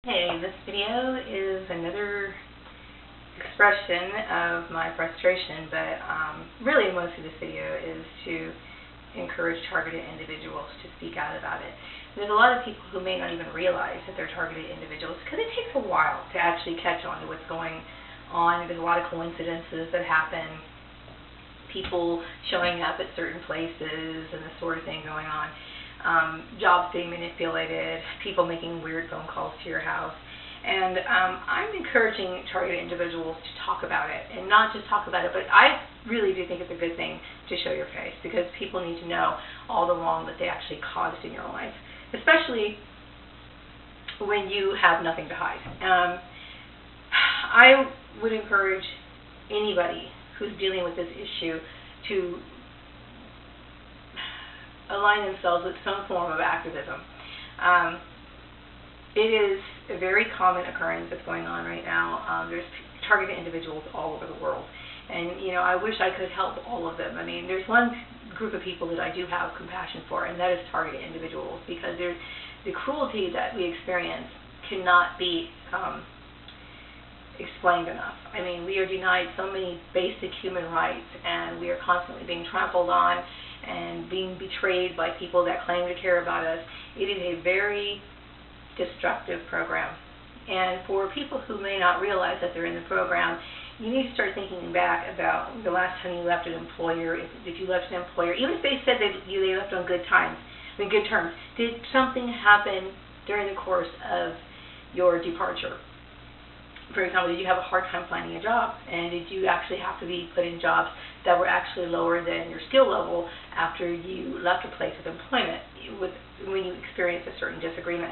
Hey, this video is another expression of my frustration, but really most of this video is to encourage targeted individuals to speak out about it. There's a lot of people who may not even realize that they're targeted individuals because it takes a while to actually catch on to what's going on. There's a lot of coincidences that happen, people showing up at certain places and this sort of thing going on. Jobs being manipulated, people making weird phone calls to your house. And I'm encouraging targeted individuals to talk about it, and not just talk about it, but I really do think it's a good thing to show your face, because people need to know all the wrong that they actually caused in your life, especially when you have nothing to hide. I would encourage anybody who's dealing with this issue to align themselves with some form of activism. It is a very common occurrence that's going on right now. There's targeted individuals all over the world, and I wish I could help all of them. I mean, there's one group of people that I do have compassion for, and that is targeted individuals, because the cruelty that we experience cannot be explained enough. I mean, we are denied so many basic human rights, and we are constantly being trampled on and being betrayed by people that claim to care about us. It is a very destructive program. And for people who may not realize that they're in the program, you need to start thinking back about the last time you left an employer. If you left an employer, even if they said that they left on good terms, did something happen during the course of your departure? For example, did you have a hard time finding a job, and did you actually have to be put in jobs that were actually lower than your skill level after you left a place of employment when you experienced a certain disagreement?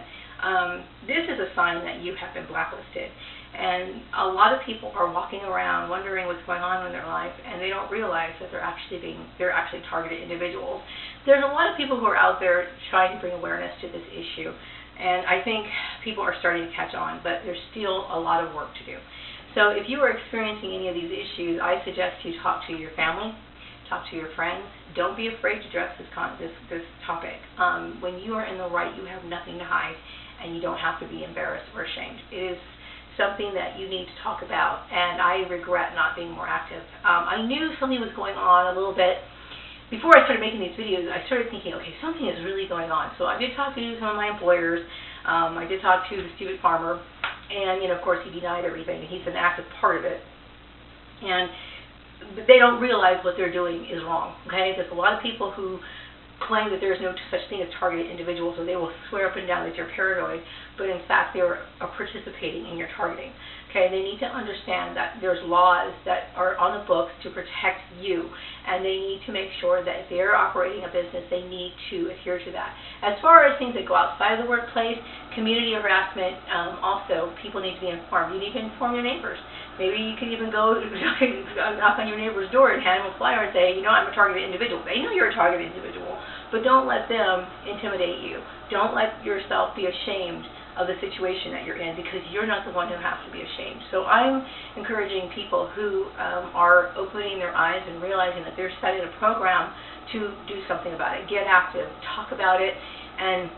This is a sign that you have been blacklisted, and a lot of people are walking around wondering what's going on in their life, and they don't realize that they're actually targeted individuals. There's a lot of people who are out there trying to bring awareness to this issue, and I think people are starting to catch on, but there's still a lot of work to do. So if you are experiencing any of these issues, I suggest you talk to your family, talk to your friends. Don't be afraid to address this topic. When you are in the right, you have nothing to hide, and you don't have to be embarrassed or ashamed. It is something that you need to talk about, and I regret not being more active. I knew something was going on a little bit. Before I started making these videos, I started thinking, okay, something is really going on. So I did talk to some of my employers. I did talk to the stupid farmer, and of course he denied everything. He's an active part of it, and they don't realize what they're doing is wrong. Okay, there's a lot of people who claim that there's no such thing as targeted individuals, so they will swear up and down that you're paranoid, but in fact they are participating in your targeting. Okay, they need to understand that there's laws that are on the books to protect you, and they need to make sure that if they're operating a business, they need to adhere to that. As far as things that go outside of the workplace, community harassment, also people need to be informed. You need to inform your neighbors. Maybe you can even go knock on your neighbor's door and hand them a flyer and say, I'm a targeted individual. They know you're a targeted individual, but don't let them intimidate you. Don't let yourself be ashamed of the situation that you're in, because you're not the one who has to be ashamed. So I'm encouraging people who are opening their eyes and realizing that they're set in a program to do something about it. Get active, talk about it, and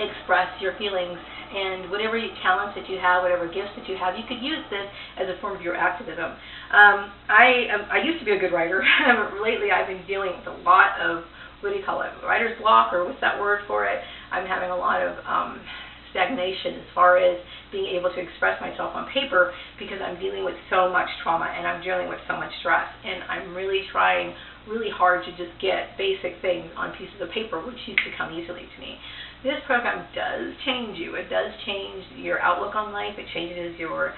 express your feelings. And whatever talents that you have, whatever gifts that you have, you could use this as a form of your activism. I used to be a good writer. Lately I've been dealing with a lot of, writer's block, or what's that word for it? I'm having a lot of stagnation as far as being able to express myself on paper, because I'm dealing with so much trauma and I'm dealing with so much stress, and I'm really trying really hard to just get basic things on pieces of paper, which used to come easily to me. This program does change you. It does change your outlook on life. It changes your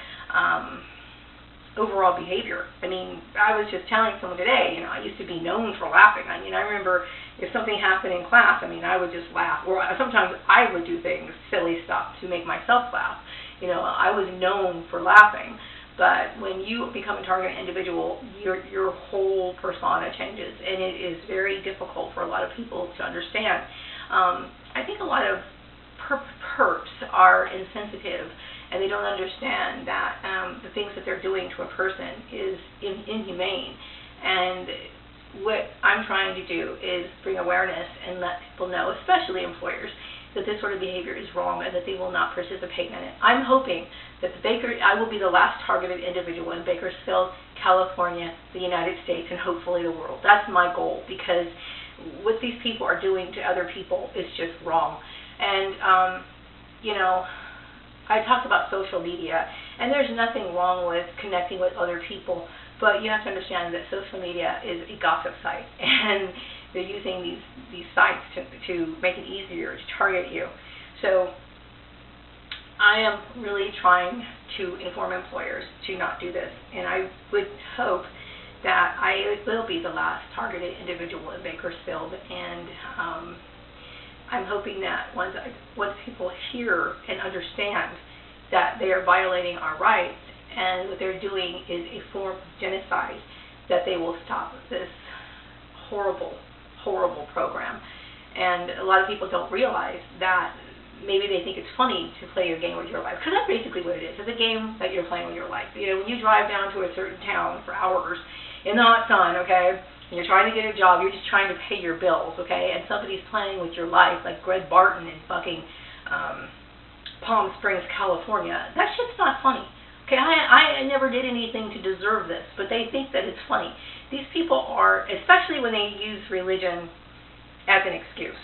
overall behavior. I mean, I was just telling someone today, I used to be known for laughing. I remember if something happened in class, I would just laugh. Or sometimes I would do things, silly stuff, to make myself laugh. I was known for laughing. But when you become a target individual, your whole persona changes, and it is very difficult for a lot of people to understand. I think a lot of perps are insensitive, and they don't understand that the things that they're doing to a person is inhumane. And what I'm trying to do is bring awareness and let people know, especially employers, that this sort of behavior is wrong and that they will not participate in it. I'm hoping that I will be the last targeted individual in Bakersfield, California, the United States, and hopefully the world. That's my goal, because what these people are doing to other people is just wrong. And, you know, I talked about social media, and there's nothing wrong with connecting with other people, but you have to understand that social media is a gossip site, and they're using these sites to make it easier to target you. So I am really trying to inform employers to not do this, and I would hope that I will be the last targeted individual in Bakersfield, and I'm hoping that once people hear and understand that they are violating our rights and what they're doing is a form of genocide, that they will stop this horrible, horrible program. And a lot of people don't realize that maybe they think it's funny to play your game with your life, because that's basically what it is. It's a game that you're playing with your life. You know, when you drive down to a certain town for hours in the hot sun, okay, and you're trying to get a job, you're just trying to pay your bills, okay, and somebody's playing with your life, like Greg Barton in fucking Palm Springs, California. That shit's not funny. Okay, I never did anything to deserve this, but they think that it's funny. These people are, especially when they use religion as an excuse.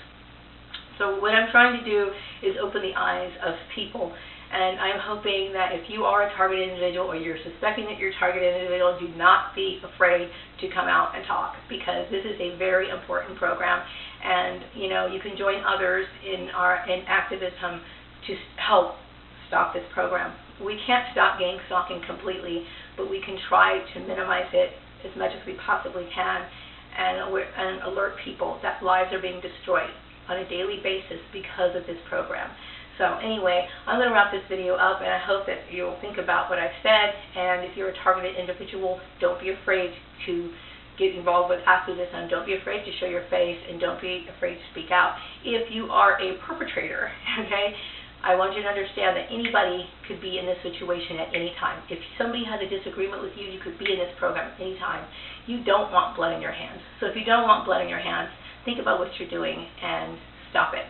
So what I'm trying to do is open the eyes of people, and I'm hoping that if you are a targeted individual or you're suspecting that you're a targeted individual, do not be afraid to come out and talk, because this is a very important program, and you know, you can join others in activism to help stop this program. We can't stop gang stalking completely, but we can try to minimize it as much as we possibly can, and alert people that lives are being destroyed on a daily basis because of this program. So anyway, I'm going to wrap this video up, and I hope that you'll think about what I've said, and if you're a targeted individual, don't be afraid to get involved with activism. Don't be afraid to show your face, and don't be afraid to speak out. If you are a perpetrator, okay, I want you to understand that anybody could be in this situation at any time. If somebody has a disagreement with you, you could be in this program at any time. You don't want blood in your hands. So if you don't want blood in your hands, think about what you're doing and stop it.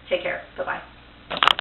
Take care. Bye-bye.